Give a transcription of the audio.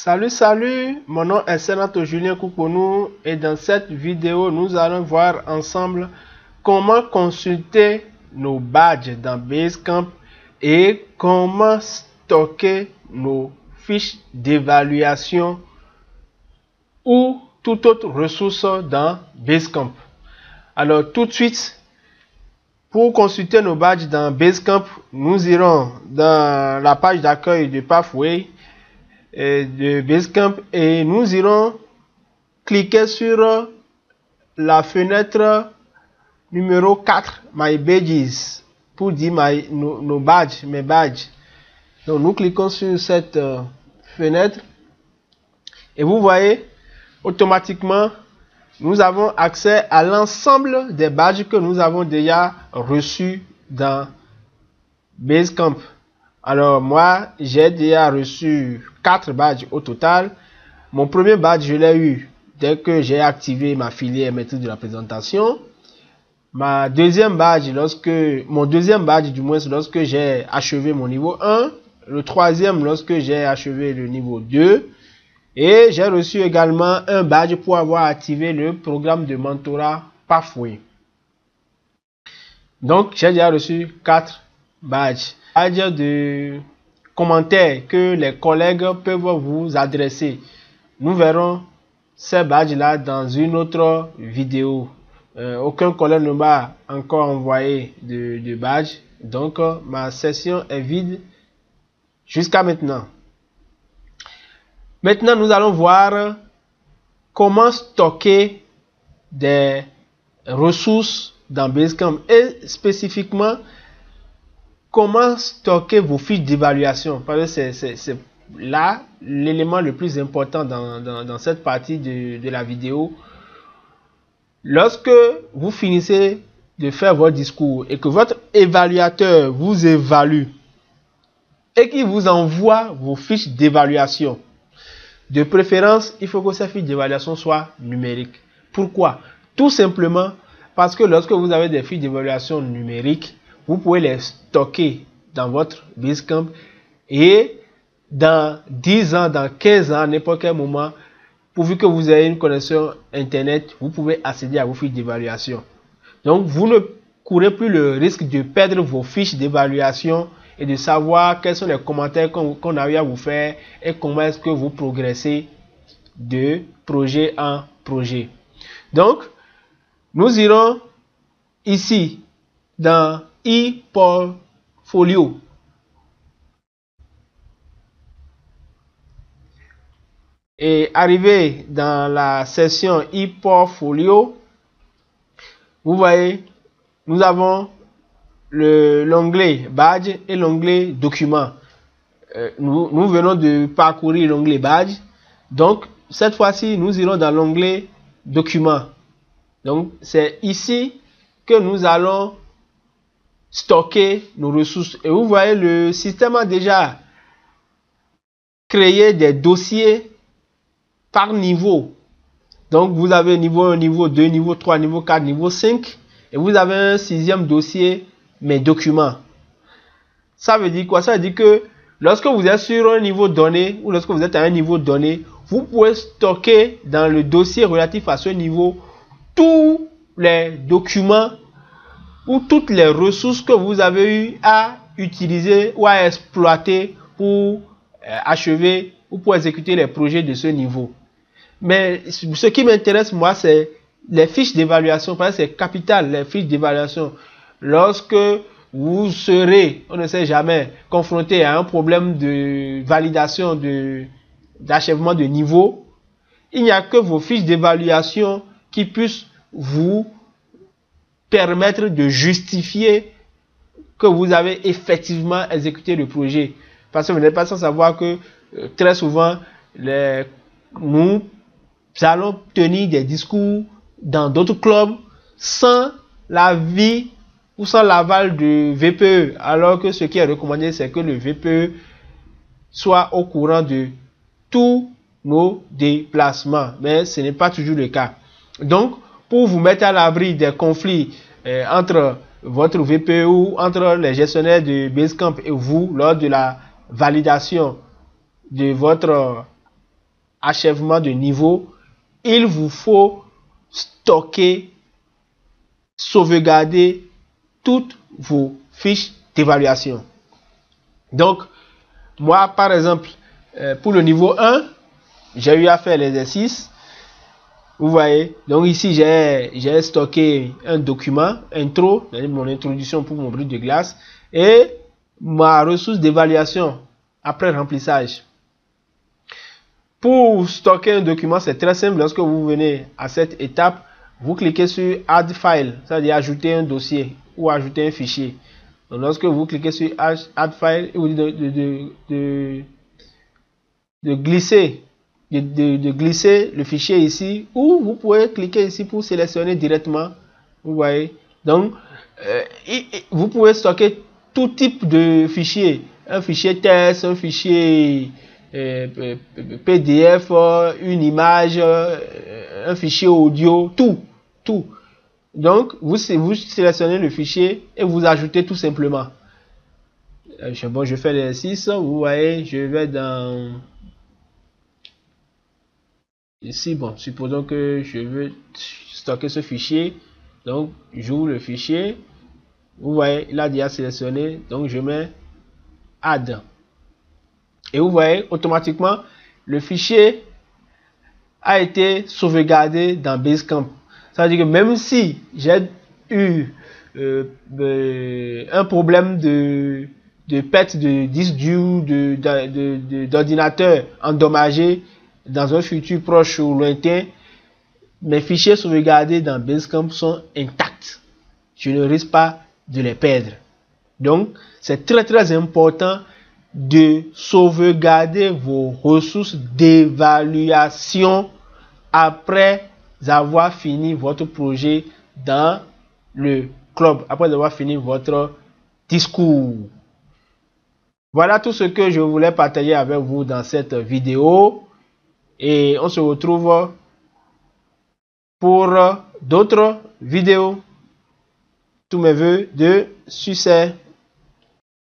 Salut, mon nom est Sénateur Julien Kouponou et dans cette vidéo, nous allons voir ensemble comment consulter nos badges dans Basecamp et comment stocker nos fiches d'évaluation ou toute autre ressource dans Basecamp. Alors tout de suite, pour consulter nos badges dans Basecamp, nous irons dans la page d'accueil de Pathway de Basecamp et nous irons cliquer sur la fenêtre numéro 4 My Badges pour dire nos badges, mes badges. Donc nous cliquons sur cette fenêtre et vous voyez automatiquement nous avons accès à l'ensemble des badges que nous avons déjà reçus dans Basecamp. Alors moi j'ai déjà reçu 4 badges au total. Mon premier badge je l'ai eu dès que j'ai activé ma filière maîtrise de la présentation. Mon deuxième badge lorsque j'ai achevé mon niveau 1. Le troisième lorsque j'ai achevé le niveau 2. Et j'ai reçu également un badge pour avoir activé le programme de mentorat Pathway. Donc j'ai déjà reçu 4 badges. Badge de commentaires que les collègues peuvent vous adresser. Nous verrons ces badges là dans une autre vidéo. Aucun collègue ne m'a encore envoyé de badge. Donc ma session est vide jusqu'à maintenant. Maintenant nous allons voir comment stocker des ressources dans Basecamp et spécifiquement comment stocker vos fiches d'évaluation, parce que c'est là l'élément le plus important dans cette partie de la vidéo. Lorsque vous finissez de faire votre discours et que votre évaluateur vous évalue et qu'il vous envoie vos fiches d'évaluation, de préférence, il faut que ces fiches d'évaluation soient numériques. Pourquoi? Tout simplement parce que lorsque vous avez des fiches d'évaluation numériques, vous pouvez les stocker dans votre Basecamp et dans 10 ans, dans 15 ans, à n'importe quel moment, pourvu que vous ayez une connexion Internet, vous pouvez accéder à vos fiches d'évaluation. Donc, vous ne courez plus le risque de perdre vos fiches d'évaluation et de savoir quels sont les commentaires qu'on a eu à vous faire et comment est-ce que vous progressez de projet en projet. Donc, nous irons ici dans e-portfolio. Et arrivé dans la section e-portfolio, vous voyez, nous avons l'onglet badge et l'onglet document. Nous venons de parcourir l'onglet badge. Donc, cette fois-ci, nous irons dans l'onglet document. Donc, c'est ici que nous allons stocker nos ressources. Et vous voyez, le système a déjà créé des dossiers par niveau. Donc, vous avez niveau 1, niveau 2, niveau 3, niveau 4, niveau 5. Et vous avez un 6e dossier, mes documents. Ça veut dire quoi? Ça veut dire que lorsque vous êtes sur un niveau donné ou lorsque vous êtes à un niveau donné, vous pouvez stocker dans le dossier relatif à ce niveau tous les documents ou toutes les ressources que vous avez eu à utiliser ou à exploiter pour achever ou pour exécuter les projets de ce niveau. Mais ce qui m'intéresse moi, c'est les fiches d'évaluation, parce que c'est capital, les fiches d'évaluation. Lorsque vous serez, on ne sait jamais, confronté à un problème de validation d'achèvement de niveau, il n'y a que vos fiches d'évaluation qui puissent vous permettre de justifier que vous avez effectivement exécuté le projet. Parce que vous n'êtes pas sans savoir que très souvent, nous allons tenir des discours dans d'autres clubs sans l'avis ou sans l'aval de VPE, alors que ce qui est recommandé, c'est que le VPE soit au courant de tous nos déplacements. Mais ce n'est pas toujours le cas. Donc, pour vous mettre à l'abri des conflits entre votre VPE ou entre les gestionnaires de Basecamp et vous lors de la validation de votre achèvement de niveau, il vous faut stocker, sauvegarder toutes vos fiches d'évaluation. Donc, moi, par exemple, pour le niveau 1, j'ai eu à faire l'exercice. Vous voyez, donc ici, j'ai stocké un document, intro, mon introduction pour mon bris de glace, et ma ressource d'évaluation après remplissage. Pour stocker un document, c'est très simple. Lorsque vous venez à cette étape, vous cliquez sur Add File, c'est-à-dire ajouter un dossier ou ajouter un fichier. Donc, lorsque vous cliquez sur Add File, il vous dit de glisser le fichier ici, ou vous pouvez cliquer ici pour sélectionner directement. Vous voyez, donc vous pouvez stocker tout type de fichier, un fichier texte, un fichier PDF, une image, un fichier audio, tout. Donc vous sélectionnez le fichier et vous ajoutez tout simplement. Bon, je fais l'exercice. Vous voyez, je vais dans ici. Bon, supposons que je veux stocker ce fichier. Donc j'ouvre le fichier. Vous voyez, il a déjà sélectionné. Donc je mets Add. Et vous voyez, automatiquement, le fichier a été sauvegardé dans Basecamp. Ça veut dire que même si j'ai eu un problème de perte de disque dur, d'ordinateur endommagé dans un futur proche ou lointain, mes fichiers sauvegardés dans Basecamp sont intacts. Je ne risque pas de les perdre. Donc, c'est très important de sauvegarder vos ressources d'évaluation après avoir fini votre projet dans le club, après avoir fini votre discours. Voilà tout ce que je voulais partager avec vous dans cette vidéo et on se retrouve pour d'autres vidéos. Tous mes voeux de succès.